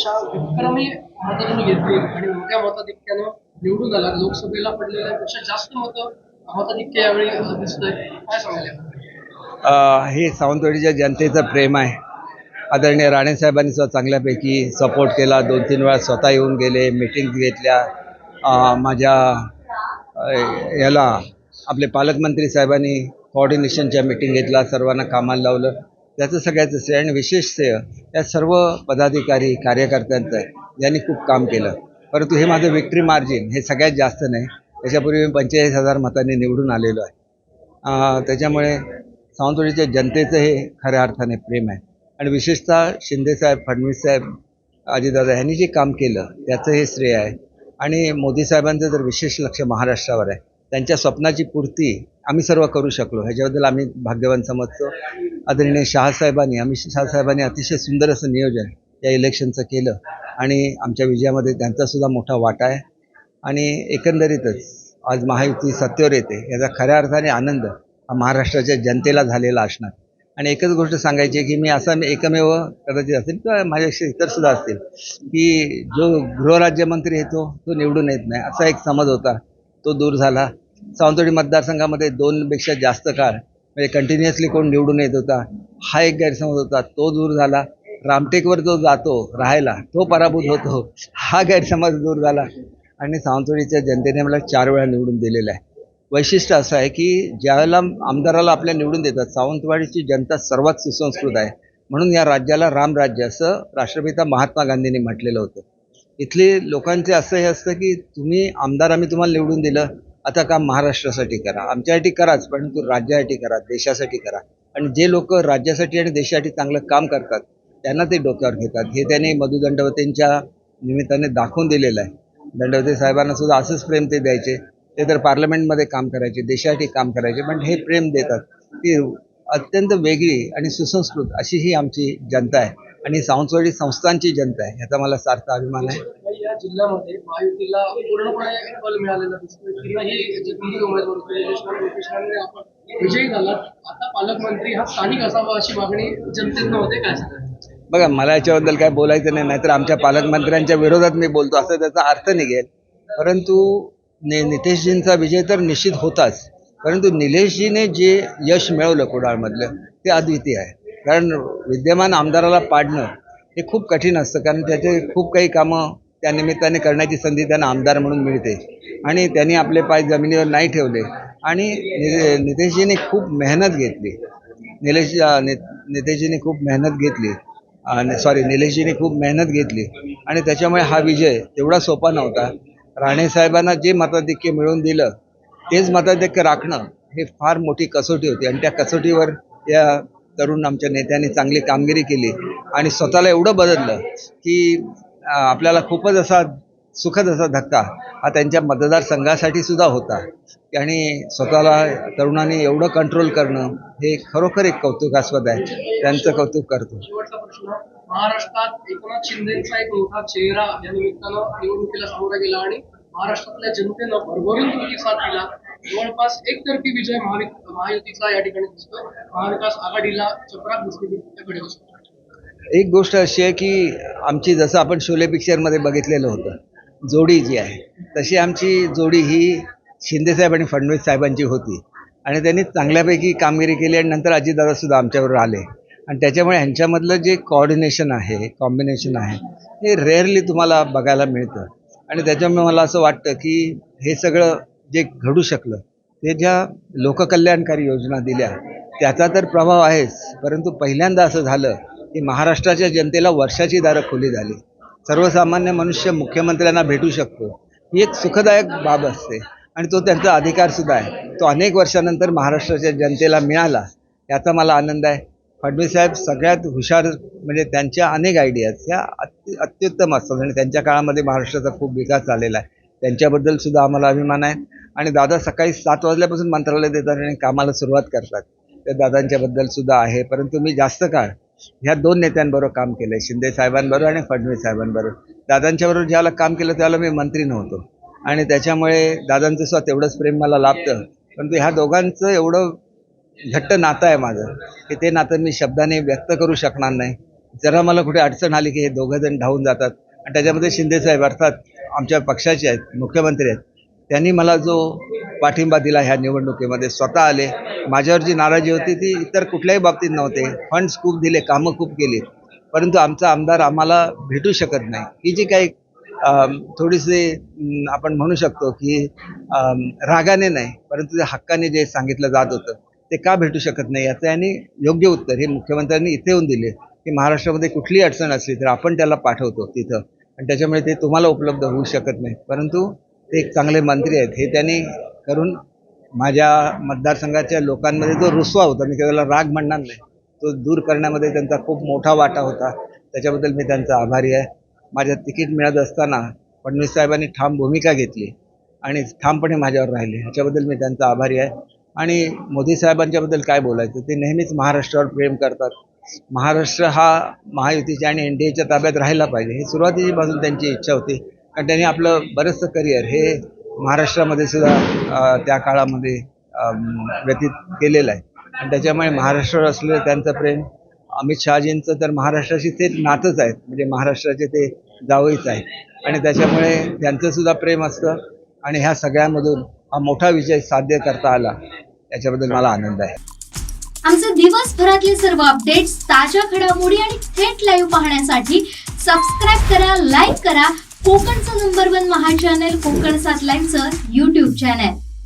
पेक्षा विक्रमी मतं तुम्ही घेतली आणि मोठ्या मताधिक्यानं निवडून आला. लोकसभेला पडलेल्यापेक्षा जास्त मताधिक्य यावेळी दिसतंय. काय सांगाल याबद्दल? हे सावंतवाडीच्या जनतेचं प्रेम आहे. आदरणीय राणेसाहेबांनी सुद्धा चांगल्यापैकी सपोर्ट केला. 2-3 वेळा स्वतः येऊन गेले, मीटिंग घेतल्या. माझ्या याला आपले पालकमंत्री साहेबांनी कोऑर्डिनेशनच्या मीटिंग घेतला, सर्वांना कामाला लावलं. त्याचं सगळ्याचं श्रेय आणि विशेष श्रेय या सर्व पदाधिकारी कार्यकर्त्यांचं आहे, ज्यांनी खूप काम केलं. परंतु हे माझं विक्ट्री मार्जिन हे सगळ्यात जास्त नाही. त्याच्यापूर्वी मी 45,000 मतांनी निवडून आलेलो आहे. त्याच्यामुळे सावंतवाडीच्या जनतेचं हे खऱ्या अर्थाने प्रेम आहे. आणि विशेषतः शिंदेसाहेब, फडणवीससाहेब, अजितदादा यांनी जे काम केलं त्याचं हे श्रेय आहे. आणि मोदी साहेबांचं तर विशेष लक्ष महाराष्ट्रावर आहे. त्यांच्या स्वप्नाची पूर्ती आम्ही सर्व करू शकलो, ह्याच्याबद्दल आम्ही भाग्यवान समजतो. आदरणीय अमित शहासाहेबांनी अतिशय सुंदर असं नियोजन या इलेक्शनचं केलं आणि आमच्या विजयामध्ये त्यांचासुद्धा मोठा वाटा आहे. आणि एकंदरीतच आज महायुती सत्तेवर येते याचा खऱ्या अर्थाने आनंद हा महाराष्ट्राच्या जनतेला झालेला असणार. आणि एकच गोष्ट सांगायची आहे की मी एकमेव कदाचित असेल किंवा माझ्यापेक्षा इतरसुद्धा असतील की जो गृहराज्यमंत्री येतो तो निवडून येत नाही, असा एक समज होता, तो दूर झाला. सावंतवाडी मतदारसंघामध्ये 2पेक्षा जास्त काळ म्हणजे कंटिन्युअसली कोण निवडून येत होता हा एक गैरसमज होता, तो दूर झाला. रामटेकवर जो जातो राहायला तो पराभूत होतो हा गैरसमज दूर झाला. आणि सावंतवाडीच्या जनतेने मला 4 वेळा निवडून दिलेलं आहे. वैशिष्ट्य असं आहे की ज्यावेळेला आमदाराला आपल्या निवडून देतात, सावंतवाडीची जनता सर्वात सुसंस्कृत आहे. म्हणून या राज्याला रामराज्य असं राष्ट्रपिता महात्मा गांधींनी म्हटलेलं होतं. इथले लोकांचे असं हे असतं की तुम्ही आमदार आम्ही तुम्हाला निवडून दिलं, आता काम महाराष्ट्रासाठी करा, आमच्यासाठी कराच, परंतु राज्यासाठी करा, देशासाठी करा. आणि जे लोक राज्यासाठी आणि देशासाठी चांगलं काम करतात त्यांना ते डोक्यावर घेतात. हे त्यांनी मधु दंडवतेंच्या निमित्ताने दाखवून दिलेलं आहे. दंडवते साहेबांना सुद्धा असंच प्रेम ते द्यायचे. ते तर पार्लमेंटमध्ये काम करायचे, देशासाठी काम करायचे, पण हे प्रेम देतात. ती अत्यंत वेगळी आणि सुसंस्कृत अशी ही आमची जनता आहे आणि सावंतवाडी संस्थांची जनता आहे, याचा मला सार्थ अभिमान आहे. या जिल्ह्यामध्ये महायुतीला पूर्णपणे बल मिळालेलं दिसतं. ही जे दोन्ही उमेदवार होते, आपण विजयी झालात. आता पालकमंत्री हा स्थानिक असावा अशी मागणी जनतेनं होते. काय सांगाल? बघा, मला याच्याबद्दल काय बोलायचं नाही, नाहीतर आमच्या पालकमंत्र्यांच्या विरोधात मी बोलतो असं त्याचा अर्थ निघेल. परंतु नितेशजींचा विजय तर निश्चित होताच, परंतु निलेशजीने जे यश मिळवलं कुडाळमधलं ते अद्वितीय आहे. कारण विद्यमान आमदाराला पाडणं हे खूप कठीण असतं, कारण त्याचे खूप काही कामं त्या निमित्ताने करण्याची संधी त्यांना आमदार म्हणून मिळते. आणि त्यांनी आपले पाय जमिनीवर नाही ठेवले आणि नितेशजीने खूप मेहनत घेतली. निलेशजीने खूप मेहनत घेतली आणि त्याच्यामुळे हा विजय तेवढा सोपा नव्हता. राणेसाहेबांना जे मताधिक्य मिळवून दिलं तेच मताधिक्य राखणं हे फार मोठी कसोटी होती. आणि त्या कसोटीवर या तरुण आमच्या नेत्यांनी चांगली कामगिरी केली आणि स्वतःला एवढं बदललं की आपल्याला खूपच असा सुखद असा धक्का हा त्यांच्या मतदारसंघासाठी सुद्धा होता. आणि स्वतःला तरुणांनी एवढं कंट्रोल करणं हे खरोखर एक कौतुकास्पद आहे. त्यांचं कौतुक करतो. शेवटचा प्रश्न, महाराष्ट्रात एकनाथ शिंदेचा एक मोठा चेहरा या निमित्तानं निवडणुकीला सामोरा गेला आणि महाराष्ट्रातल्या जनतेनं भरभरून प्रतिसाद दिला. जवळपास एकतर्फी विजय महायुतीचा या ठिकाणी दिसतोय. महाविकास आघाडीला चपराक दिसली त्याकडे असतो. एक गोष्ट अशी आहे की आमची, जसं आपण शोले पिक्चरमध्ये बघितलेलं होतं, जोडी जी आहे तशी आमची जोडी ही शिंदेसाहेब आणि फडणवीस साहेबांची होती. आणि त्यांनी चांगल्यापैकी कामगिरी केली आणि नंतर अजितदादासुद्धा आमच्याबरोबर आले. आणि त्याच्यामुळे ह्यांच्यामधलं जे कॉर्डिनेशन आहे, कॉम्बिनेशन आहे, हे रेअरली तुम्हाला बघायला मिळतं. आणि त्याच्यामुळे मला असं वाटतं की हे सगळं जे घडू शकलं ते ज्या लोककल्याणकारी योजना दिल्या त्याचा तर प्रभाव आहेच, परंतु पहिल्यांदा असं झालं की महाराष्ट्राच्या जनतेला वर्षाची दारं खुली झाली. सर्वसामान्य मनुष्य मुख्यमंत्र्यांना भेटू शकतो, ही एक सुखदायक बाब असते आणि तो त्यांचा अधिकारसुद्धा आहे. तो अनेक वर्षानंतर महाराष्ट्राच्या जनतेला मिळाला, याचा मला आनंद आहे. फडणवीस साहेब सगळ्यात हुशार, म्हणजे त्यांच्या अनेक आयडियाज ह्या अत्युत्तम असतात आणि त्यांच्या काळामध्ये महाराष्ट्राचा खूप विकास झालेला आहे. त्यांच्याबद्दल सुद्धा आम्हाला अभिमान आहे. आणि दादा सकाळी 7 वाजल्यापासून मंत्रालयात येतात आणि कामाला सुरुवात करतात, त्या दादांच्याबद्दल सुद्धा आहे. परंतु मी जास्त काळ ह्या 2 नेत्यांबरोबर काम केलं आहे, शिंदे साहेबांबरोबर आणि फडणवीस साहेबांबरोबर. दादांच्याबरोबर ज्याला काम केलं त्याला मी मंत्री नव्हतो आणि त्याच्यामुळे दादांचं सुद्धा तेवढंच प्रेम मला लाभतं. परंतु ह्या दोघांचं एवढं घट्ट नातं आहे माझं की ते नातं मी शब्दाने व्यक्त करू शकणार नाही. जरा मला कुठे अडचण आली की हे दोघं जण धावून जातात. आणि त्याच्यामध्ये शिंदेसाहेब अर्थात आमच्या पक्षाचे आहेत, मुख्यमंत्री आहेत, त्यांनी मला जो पाठिंबा दिला ह्या निवडणुकीमध्ये, स्वतः आले. माझ्यावर जी नाराजी होती ती इतर कुठल्याही बाबतीत नव्हते. फंड्स खूप दिले, कामं खूप केली, परंतु आमचा आमदार आम्हाला भेटू शकत नाही. ही जी काही थोडीशी आपण म्हणू शकतो की रागाने नाही, परंतु ते हक्काने जे सांगितलं जात होतं ते का भेटू शकत नाही याचं आणि योग्य उत्तर हे मुख्यमंत्र्यांनी इथे येऊन दिले की महाराष्ट्रामध्ये कुठलीही अडचण असली तर आपण त्याला पाठवतो तिथं, आणि त्याच्यामुळे ते तुम्हाला उपलब्ध होऊ शकत नाही, परंतु ते एक चांगले मंत्री आहेत हे त्यांनी करून माझ्या मतदारसंघाच्या लोकांमध्ये जो रुसवा होता, मी त्याला राग म्हणणार नाही, तो दूर करण्यामध्ये त्यांचा खूप मोठा वाटा होता. त्याच्याबद्दल मी त्यांचा आभारी आहे. माझ्या तिकीट मिळत असताना फडणवीस साहेबांनी ठाम भूमिका घेतली आणि ठामपणे माझ्यावर राहिले, ह्याच्याबद्दल मी त्यांचा आभारी आहे. आणि मोदी साहेबांच्याबद्दल काय बोलायचं, ते नेहमीच महाराष्ट्रावर प्रेम करतात. महाराष्ट्र हा महायुतीच्या आणि NDAच्या ताब्यात राहायला पाहिजे, ही सुरुवातीपासून त्यांची इच्छा होती. कारण त्यांनी आपलं बरंचसं करिअर हे महाराष्ट्रामध्ये सुद्धा त्या काळामध्ये व्यतीत केलेलं आहे. आणि त्याच्यामुळे महाराष्ट्रावर असलेलं त्यांचं प्रेम, अमित शहाजींचं तर महाराष्ट्राशी ते नातंच आहेत, म्हणजे महाराष्ट्राचे ते जावईच आहेत. आणि त्याच्यामुळे त्यांचं सुद्धा प्रेम असतं. आणि ह्या सगळ्यांमधून हा मोठा विजय साध्य करता आला, याच्याबद्दल मला आनंद आहे. आमचे दिवसभरातले सर्व अपडेट्स, ताज्या घडामोडी आणि थेट लाईव्ह पाहण्यासाठी सबस्क्राईब करा, लाईक करा कोकणचं नंबर 1 महा चॅनल कोकण 7 लाईव्हचं YouTube चॅनल.